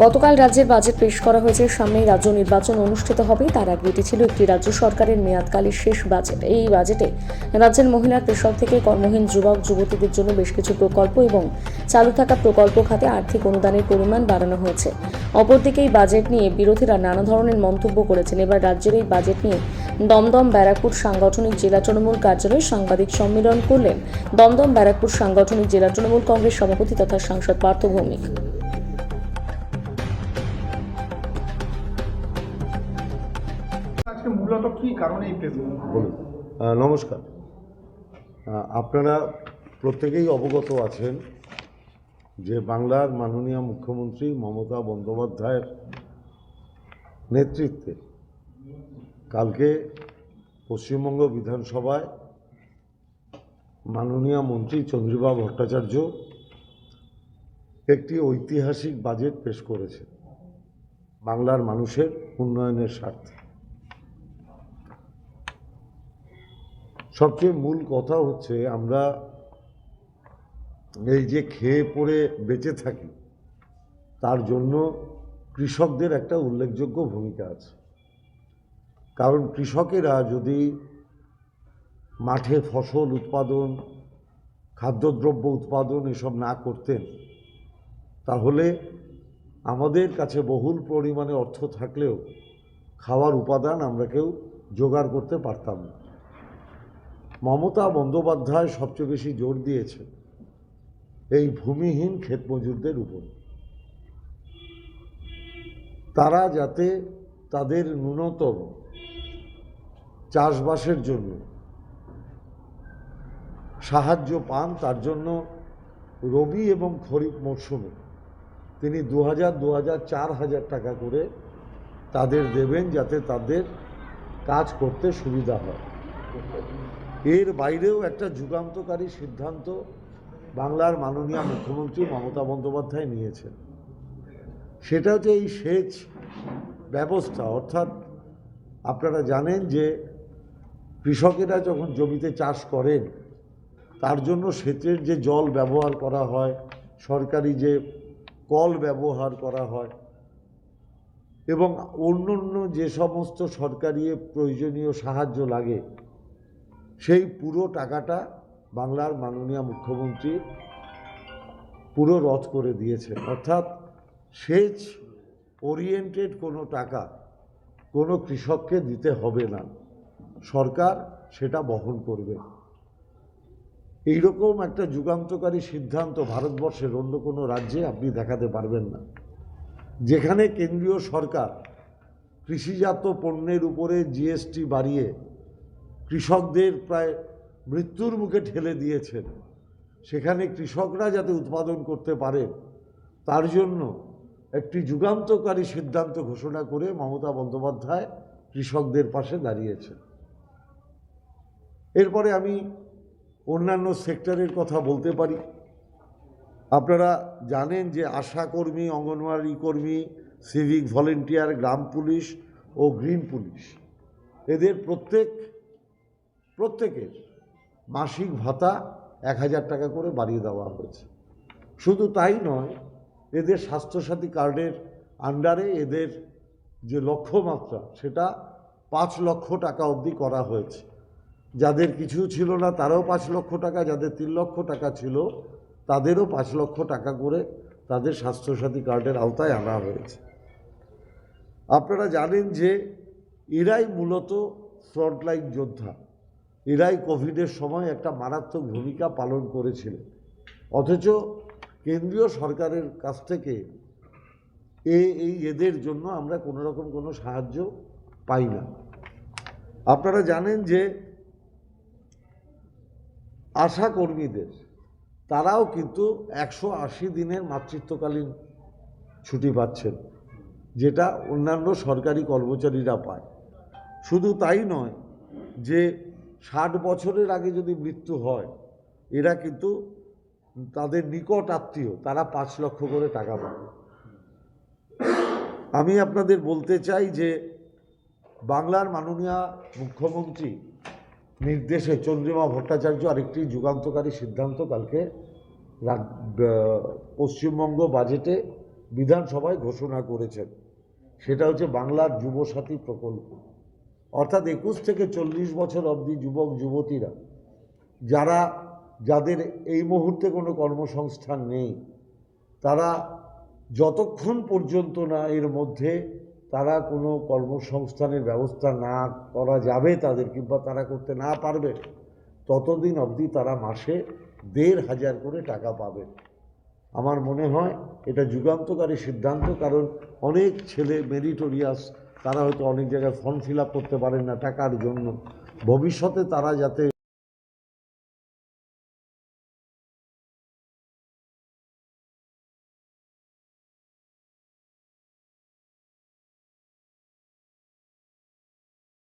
গতকাল রাজ্যের বাজেট পেশ করা হয়েছে। সামনেই রাজ্য নির্বাচন অনুষ্ঠিত হবে, তার আগে এটি ছিল একটি রাজ্য সরকারের মেয়াদকালীর শেষ বাজেট। এই বাজেটে রাজ্যের মহিলা কৃষক থেকে কর্মহীন যুবক যুবতীদের জন্য বেশ কিছু প্রকল্প এবং চালু থাকা প্রকল্প খাতে আর্থিক অনুদানের পরিমাণ বাড়ানো হয়েছে। অপরদিকে এই বাজেট নিয়ে বিরোধীরা নানা ধরনের মন্তব্য করেছেন। এবার রাজ্যের এই বাজেট নিয়ে দমদম ব্যারাকপুর সাংগঠনিক জেলা তৃণমূল কার্যালয়ে সাংবাদিক সম্মেলন করলেন দমদম ব্যারাকপুর সাংগঠনিক জেলা তৃণমূল কংগ্রেস সভাপতি তথা সাংসদ পার্থ ভৌমিক। আজকে মূলত কি কারণে এই প্রেস বলুন। নমস্কার। আপনারা প্রত্যেকেই অবগত আছেন যে বাংলার মাননীয় মুখ্যমন্ত্রী মমতা বন্দ্যোপাধ্যায়ের নেতৃত্বে কালকে পশ্চিমবঙ্গ বিধানসভায় মাননীয় মন্ত্রী চন্দ্রিমা ভট্টাচার্য একটি ঐতিহাসিক বাজেট পেশ করেছে বাংলার মানুষের উন্নয়নের স্বার্থে। সবচেয়ে মূল কথা হচ্ছে, আমরা এই যে খেয়ে পড়ে বেঁচে থাকি তার জন্য কৃষকদের একটা উল্লেখযোগ্য ভূমিকা আছে। কারণ কৃষকেরা যদি মাঠে ফসল উৎপাদন, খাদ্যদ্রব্য উৎপাদন এসব না করতেন, তাহলে আমাদের কাছে বহুল পরিমাণে অর্থ থাকলেও খাওয়ার উপাদান আমরা কেউ জোগাড় করতে পারতাম না। মমতা বন্দ্যোপাধ্যায় সবচেয়ে বেশি জোর দিয়েছে এই ভূমিহীন ক্ষেত মজুরদের উপর। তারা যাতে তাদের ন্যূনতম চাষবাসের জন্য সাহায্য পান, তার জন্য রবি এবং খরিফ মরশুমে তিনি 2000-4,000 টাকা করে তাদের দেবেন, যাতে তাদের কাজ করতে সুবিধা হয়। এর বাইরেও একটা যুগান্তকারী সিদ্ধান্ত বাংলার মাননীয় মুখ্যমন্ত্রী মমতা বন্দ্যোপাধ্যায় নিয়েছেন। সেটা হচ্ছে এই সেচ ব্যবস্থা। অর্থাৎ আপনারা জানেন যে কৃষকেরা যখন জমিতে চাষ করেন তার জন্য সেচের যে জল ব্যবহার করা হয়, সরকারি যে কল ব্যবহার করা হয় এবং অন্য যে সমস্ত সরকারি প্রয়োজনীয় সাহায্য লাগে, সেই পুরো টাকাটা বাংলার মাননীয় মুখ্যমন্ত্রী পুরো রদ করে দিয়েছেন। অর্থাৎ সেচ ওরিয়েন্টেড কোনো টাকা কোনো কৃষককে দিতে হবে না, সরকার সেটা বহন করবে। এইরকম একটা যুগান্তকারী সিদ্ধান্ত ভারতবর্ষের অন্য কোনো রাজ্যে আপনি দেখাতে পারবেন না, যেখানে কেন্দ্রীয় সরকার কৃষিজাত পণ্যের উপরে জিএসটি বাড়িয়ে কৃষকদের প্রায় মৃত্যুর মুখে ঠেলে দিয়েছেন। সেখানে কৃষকরা যাতে উৎপাদন করতে পারেন তার জন্য একটি যুগান্তকারী সিদ্ধান্ত ঘোষণা করে মমতা বন্দ্যোপাধ্যায় কৃষকদের পাশে দাঁড়িয়েছেন। এরপরে আমি অন্যান্য সেক্টরের কথা বলতে পারি। আপনারা জানেন যে আশাকর্মী, অঙ্গনওয়াড়ি কর্মী, সিভিক ভলেন্টিয়ার, গ্রাম পুলিশ ও গ্রিন পুলিশ, এদের প্রত্যেকের মাসিক ভাতা 1,000 টাকা করে বাড়িয়ে দেওয়া হয়েছে। শুধু তাই নয়, এদের স্বাস্থ্যসাথী কার্ডের আন্ডারে এদের যে লক্ষ্যমাত্রা সেটা 5 লক্ষ টাকা অবধি করা হয়েছে। যাদের কিছু ছিল না তারাও 5 লক্ষ টাকা, যাদের 3 লক্ষ টাকা ছিল তাদেরও 5 লক্ষ টাকা করে তাদের স্বাস্থ্যসাথী কার্ডের আওতায় আনা হয়েছে। আপনারা জানেন যে এরাই মূলত ফ্রন্টলাইন যোদ্ধা, এরাই কোভিডের সময় একটা মারাত্মক ভূমিকা পালন করেছিলেন, অথচ কেন্দ্রীয় সরকারের কাছ থেকে এদের জন্য আমরা কোনো রকম কোনো সাহায্য পাই না। আপনারা জানেন যে আশা কর্মীদের তারাও কিন্তু 180 দিনের মাতৃত্বকালীন ছুটি পাচ্ছেন, যেটা অন্যান্য সরকারি কর্মচারীরা পায়। শুধু তাই নয়, যে 60 বছরের আগে যদি মৃত্যু হয় এরা কিন্তু তাদের নিকট আত্মীয় তারা 5 লক্ষ করে টাকা পাবে। আমি আপনাদের বলতে চাই যে বাংলার মাননীয় মুখ্যমন্ত্রী নির্দেশে চন্দ্রিমা ভট্টাচার্য আরেকটি যুগান্তকারী সিদ্ধান্ত কালকে পশ্চিমবঙ্গ বাজেটে বিধানসভায় ঘোষণা করেছেন, সেটা হচ্ছে বাংলার যুবসাথী প্রকল্প। অর্থাৎ 21 থেকে 40 বছর অবধি যুবক যুবতীরা যাদের এই মুহূর্তে কোনো কর্মসংস্থান নেই, তারা যতক্ষণ পর্যন্ত না এর মধ্যে তারা কোনো কর্মসংস্থানের ব্যবস্থা না করা যাবে তাদের, কিংবা তারা করতে না পারবে, ততদিন অবধি তারা মাসে 1,500 করে টাকা পাবে। আমার মনে হয় এটা যুগান্তকারী সিদ্ধান্ত, কারণ অনেক ছেলে মেরিটোরিয়াস, তারা হয়তো অনেক জায়গায় ফর্ম ফিল আপ করতে পারেন না টাকার জন্য। ভবিষ্যতে তারা যাতে